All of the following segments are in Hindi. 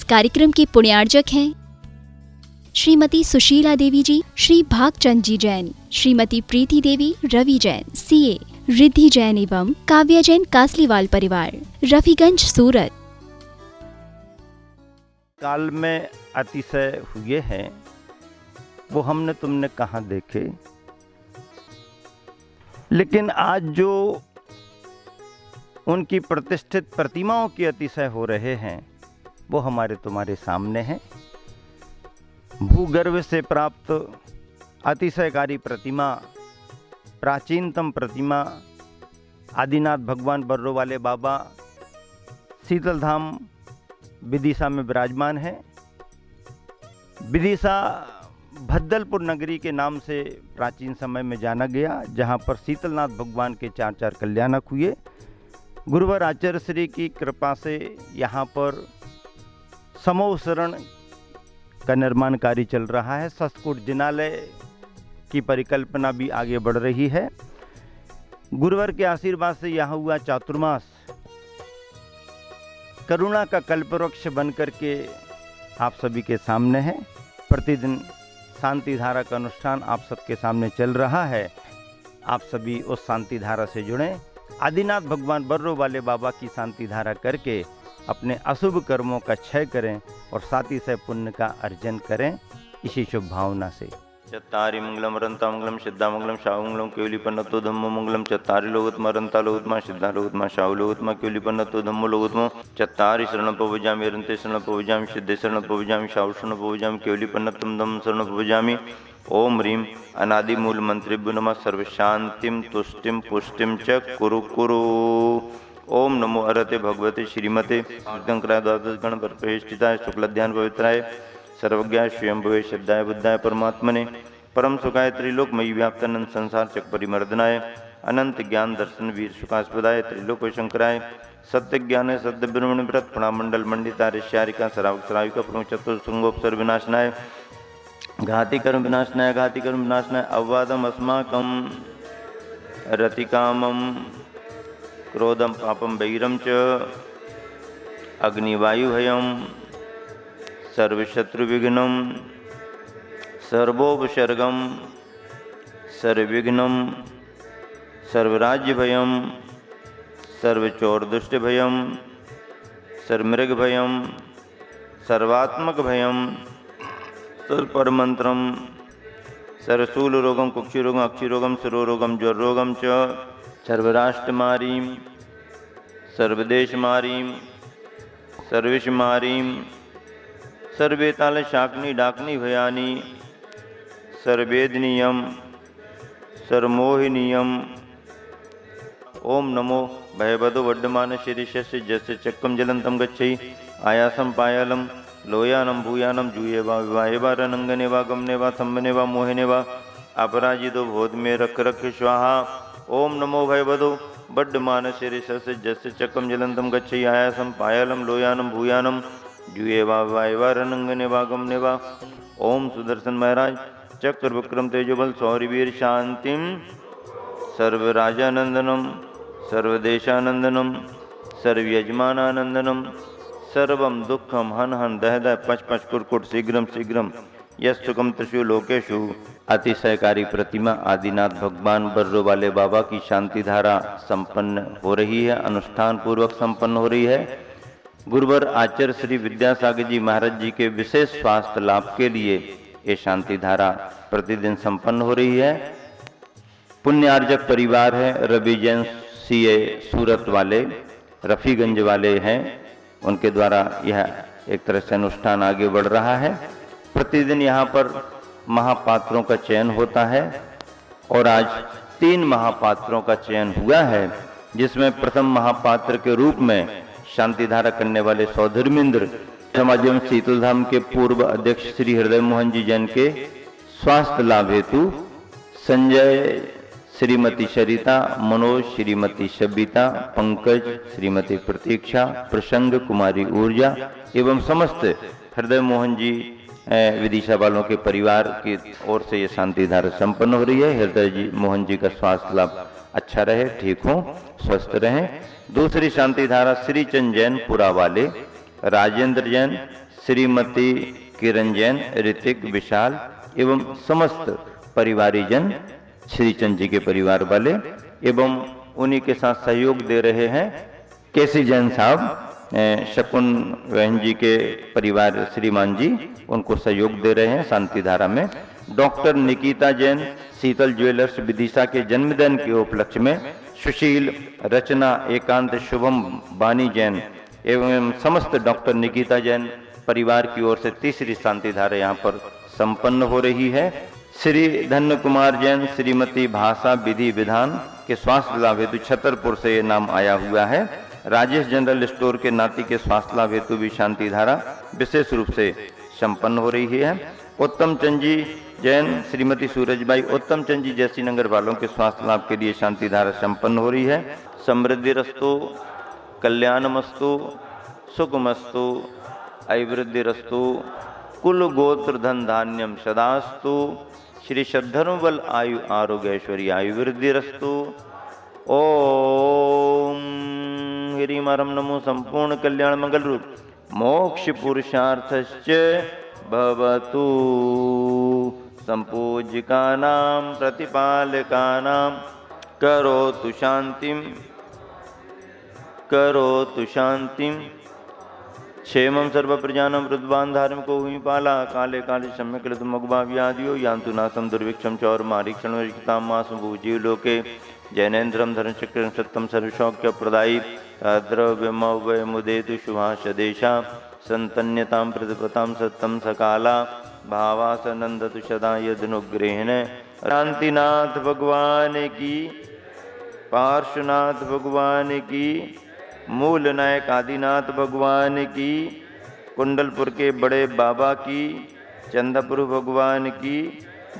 कार्यक्रम की पुण्यार्चक हैं श्रीमती सुशीला देवी जी, श्री भागचंद जी जैन, श्रीमती प्रीति देवी, रवि जैन सीए, रिद्धि जैन एवं काव्या जैन कासलीवाल परिवार, रफीगंज सूरत। काल में अतिशय हुए हैं वो हमने तुमने कहाँ देखे, लेकिन आज जो उनकी प्रतिष्ठित प्रतिमाओं के अतिशय हो रहे हैं वो हमारे तुम्हारे सामने हैं। भूगर्भ से प्राप्त अतिशयकारी प्रतिमा, प्राचीनतम प्रतिमा आदिनाथ भगवान बर्रो वाले बाबा शीतल धाम विदिशा में विराजमान है। विदिशा भद्दलपुर नगरी के नाम से प्राचीन समय में जाना गया, जहाँ पर शीतलनाथ भगवान के 4 कल्याणक हुए। गुरुवर आचार्य श्री की कृपा से यहाँ पर समूह शरण का निर्माण कार्य चल रहा है। संस्कृत जिनालय की परिकल्पना भी आगे बढ़ रही है। गुरुवर के आशीर्वाद से यहाँ हुआ चातुर्मास करुणा का कल्पवृक्ष बनकर के आप सभी के सामने है। प्रतिदिन शांति धारा का अनुष्ठान आप सबके सामने चल रहा है। आप सभी उस शांति धारा से जुड़ें, आदिनाथ भगवान बर्रो वाले बाबा की शांति धारा करके अपने अशुभ कर्मों का क्षय करें और साथ ही से पुण्य का अर्जन करें, इसी शुभ भावना से। चत्तारि मंगलम अरंता मंगलम सिद्धा मंगलम शाहु मंगलम केवली पन्नतो धम्मो मंगलम चत्तारि लोकोत्तमा अरंता लोकोत्तमा सिद्धा लोकोत्तमा शाहु लोकोत्तमा केवली पन्नतो धम्मो लोकोत्तमा चत्तारि शरणं पवजामि अरंते शरणं पवजामि सिद्धे शरणं पवजामि शाहु शरणं पवजामि केवली पन्नतम धम्मं शरणं पवजामि। ओम ह्रीं अनादि मूल मंत्रेभ्यो नमः सर्व शांतिम तुष्टिम पुष्टिम च कुरु कुरु। ओम नमो अरते भगवते श्रीमते तीर्थंकराय द्वादश गण प्रतिष्ठिताय शुक्लध्यान पवित्राय सर्वज्ञाय स्वयंभुवे सिद्धाय बुद्धाय परमात्मने परम सुखाय त्रिलोकमयी व्याप्तानंद संसार चक परिमर्दनाय अनंत ज्ञान दर्शन वीर सुखास्पदाय त्रिलोक शंकराय सत्य ज्ञान सत्य ब्रह्मण व्रत प्रणामंडल मंडिता ऋष्यारिका सरावक सराविका प्रमुख चतुर्सुंगोपसर विनाशनाय घाति कर्म विनाशनाय घाति कर्म विनाशनाय अववादम अस्माकम रतिकामम क्रोधम पापम वैरम च अग्निवायु भयम सर्वशत्रुविघ्नं सर्वोपसर्गं सर्वविघ्नं सर्वराज्यभयं सर्वचोरदुष्टभयं सर्वमृगभयं सर्वात्मकभयं सर्वपरमन्त्रं सर्वशूलरोगं कुक्षिरोगं अक्षिरोगं सरोरोगं ज्वररोगं च सर्वराष्ट्रमारीं सर्वदेशमारीं सर्विषमारीं सर्वेताल शाकनी डाकनी भयानी सर्वेदनीयम सर्वमोहिनीयम। ओम नमो भयवदो वड्डमान शीर्षस्य जस्य चक्रम जलंतम गच्छै आयासम पायालम लोयानम भूयानम जूये वा विवाहे वा रनंगने वा गमने वा थम्बने वा मोहने वा अपराजितो भोध में रख रख स्वाहा। ओम नमो भयवदो वड्डमान शीर्षस्य जस्य चक्रम जलंतम गच्छै आयासम पायालम लोयानम भूयानम जुए वा रनंगने वा गमने वा। ओम सुदर्शन महाराज चक्र विक्रम तेजोबल सौरवीर शांतिम सर्वराजानंदनम सर्वदेशानंदनम सर्वयजमानानंदनम सर्वम दुखम हन हन दह दह पच पच कुरकुट शीघ्रम शीघ्रम यस्तुकम त्रिषु लोकेशु। अतिशयकारी प्रतिमा आदिनाथ भगवान बर्रो वाले बाबा की शांति धारा संपन्न हो रही है, अनुष्ठान पूर्वक संपन्न हो रही है। गुरुवर आचार्य श्री विद्यासागर जी महाराज जी के विशेष स्वास्थ्य लाभ के लिए ये शांति धारा प्रतिदिन संपन्न हो रही है। पुण्यार्जक परिवार है, रवि जैन सीए सूरत वाले, रफीगंज वाले हैं, उनके द्वारा यह एक तरह से अनुष्ठान आगे बढ़ रहा है। प्रतिदिन यहाँ पर महापात्रों का चयन होता है और आज 3 महापात्रों का चयन हुआ है, जिसमें प्रथम महापात्र के रूप में शांति धारा करने वाले सौधर्मेंद्र समाज एवं शीतल धाम के पूर्व अध्यक्ष श्री हृदय मोहन जी जैन के स्वास्थ्य लाभ हेतु संजय श्रीमती सरिता, मनोज श्रीमती शबिता, पंकज श्रीमती प्रतीक्षा, प्रसंग कुमारी ऊर्जा एवं समस्त हृदय मोहन जी विदिशा वालों के परिवार की ओर से ये शांति धारा संपन्न हो रही है। हृदय जी मोहन जी का स्वास्थ्य लाभ अच्छा रहे, ठीक हो, स्वस्थ रहें। दूसरी शांति धारा श्री चंद जैन पुरा वाले, राजेंद्र जैन, श्रीमती किरण जैन, ऋतिक, विशाल एवं समस्त परिवारीजन, श्रीचंद जी के परिवार वाले एवं उन्हीं के साथ सहयोग दे रहे हैं केसी जैन साहब, शकुन बहन जी के परिवार श्रीमान जी उनको सहयोग दे रहे हैं शांति धारा में। डॉक्टर निकिता जैन, शीतल ज्वेलर्स विदिशा के जन्मदिन के उपलक्ष्य में सुशील, रचना, एकांत, शुभम, बानी जैन एवं समस्त डॉक्टर निकिता जैन परिवार की ओर से तीसरी शांति धारा यहाँ पर संपन्न हो रही है। श्री धन्य कुमार जैन, श्रीमती भाषा विधि विधान के स्वास्थ्य लाभ हेतु छतरपुर से ये नाम आया हुआ है। राजेश जनरल स्टोर के नाती के स्वास्थ्य लाभ हेतु भी शांति धारा विशेष रूप से संपन्न हो रही है। उत्तम चंद जी जैन, श्रीमती सूरजबाई उत्तम चंद जी जैसी नगर वालों के स्वास्थ्य लाभ के लिए शांति धारा संपन्न हो रही है। समृद्धि रस्तु, कल्याणमस्तु, सुखमस्तु, ऐवृद्धि रस्तु, कुल गोत्र धन धान्यम सदास्तु, श्री श्रद्धर्मबल आयु आरोग्य ऐश्वर्य आयुवृद्धि रस्तु। ओम ह्रीमरम नमो संपूर्ण कल्याण मंगल रूप मोक्ष पुरुषार्थश्च भवतु। संपूज्यकानां प्रतिपालकानां करोतु शांतिं, करोतु शांतिं। क्षेमं सर्व प्रजानम रुद्वान धार्मिको हुमिपाला काले काले सम्यक ऋतु मगवा व्याधियो यान्तु नासम दुर्भिक्षम चौर मारीक्षण रिक्ताम मासम भूजीव लोके जैनेन्द्रम धर्म चक्रम सत्यम सर्वशौक्य प्रदायी द्रव्यमव्य मुदेतु शुभाशदेशा संतन्यताम प्रतिपताम सत्यम सकाला भावासनंदतु सदा यदनुग्रहेण। शांतिनाथ भगवान की, पार्श्वनाथ भगवान की, मूल नायक आदिनाथ भगवान की, कुंडलपुर के बड़े बाबा की, चंदापुर भगवान की,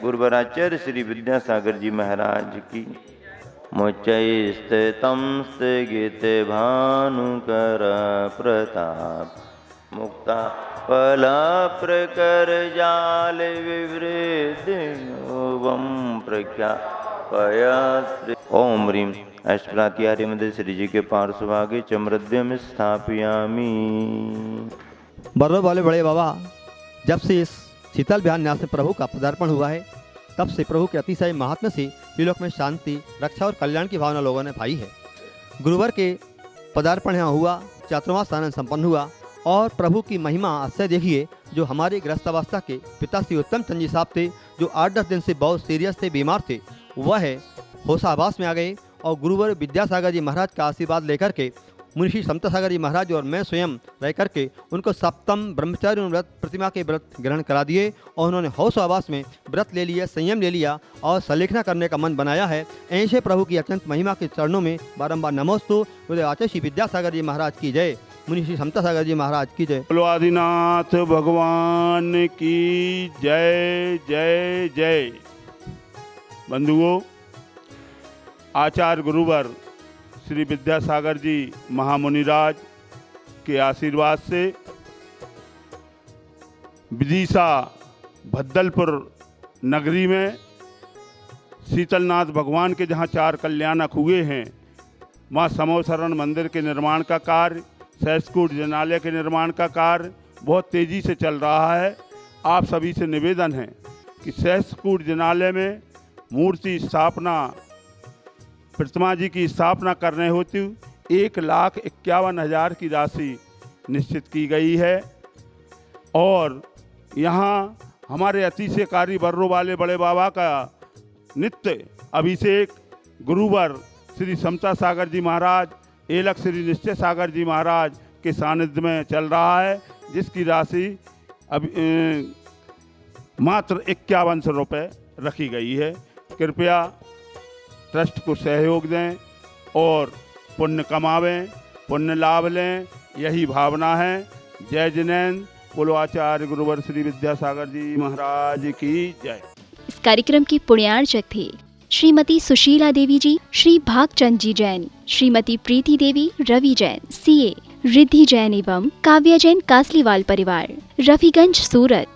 गुरुवराचार्य श्री विद्यासागर जी महाराज की। मुच्चैस्थितं स्थगित भानुकर प्रताप मुक्ता फला प्रकर जाल विवृद्ध प्रख्या पया। ओम ह्रीं अष्टप्रात्यार्य मध्य श्री जी के पार्श्वभागे चमृद्यम स्थापयामी। बर्रो वाले बड़े बाबा, जब से इस शीतल बिहार न्यास में प्रभु का पदार्पण हुआ है तब से प्रभु के अतिशय महात्म्य से त्रिलोक में शांति, रक्षा और कल्याण की भावना लोगों ने पाई है। गुरुवार के पदार्पण यहाँ हुआ, चातुर्मास स्नान संपन्न हुआ और प्रभु की महिमा आश्चर्य देखिए। जो हमारे गृहस्थावस्था के पिता श्री उत्तम चंद जी साहब थे, जो 8-10 दिन से बहुत सीरियस थे, बीमार थे, वह होशाबास में आ गए और गुरुवर विद्यासागर जी महाराज का आशीर्वाद लेकर के मुनिषी समता सागर जी महाराज और मैं स्वयं रह करके उनको सप्तम ब्रह्मचार्य व्रत प्रतिमा के व्रत ग्रहण करा दिए और उन्होंने होशाबास में व्रत ले लिया, संयम ले लिया और सलेखना करने का मन बनाया है। ऐसे प्रभु की अत्यंत महिमा के चरणों में बारंबार नमोस्तु। आचार्य श्री विद्यासागर जी महाराज की जय, मुनिषी समता सागर जी महाराज की जय। बोलो आदिनाथ भगवान की जय जय जय। बंधुओं, आचार्य गुरुवर श्री विद्यासागर जी महामुनिराज के आशीर्वाद से विदिशा भद्दलपुर नगरी में शीतलनाथ भगवान के जहाँ 4 कल्याणक हुए हैं, माँ समो शरण मंदिर के निर्माण का कार्य, सहस्कूट जनालय के निर्माण का कार्य बहुत तेज़ी से चल रहा है। आप सभी से निवेदन है कि सहस्कूट जनालय में मूर्ति स्थापना, प्रतिमा जी की स्थापना करने हेतु 1,51,000 की राशि निश्चित की गई है और यहाँ हमारे अतिशयकारी बर्रो वाले बड़े बाबा का नित्य अभिषेक गुरुवर श्री समता सागर जी महाराज, एलक श्री निश्चय सागर जी महाराज के सानिध्य में चल रहा है, जिसकी राशि मात्र 5100 रुपये रखी गई है। कृपया ट्रस्ट को सहयोग दें और पुण्य कमावें, पुण्य लाभ लें, यही भावना है। जय जिनेन्द्र। बोलो आचार्य गुरुवर श्री विद्यासागर जी महाराज की जय। इस कार्यक्रम की पुण्यार्चक थे श्रीमती सुशीला देवी जी, श्री भागचंद जी जैन, श्रीमती प्रीति देवी, रवि जैन सीए, रिद्धि जैन एवं काव्या जैन कासलीवाल परिवार, रफीगंज सूरत।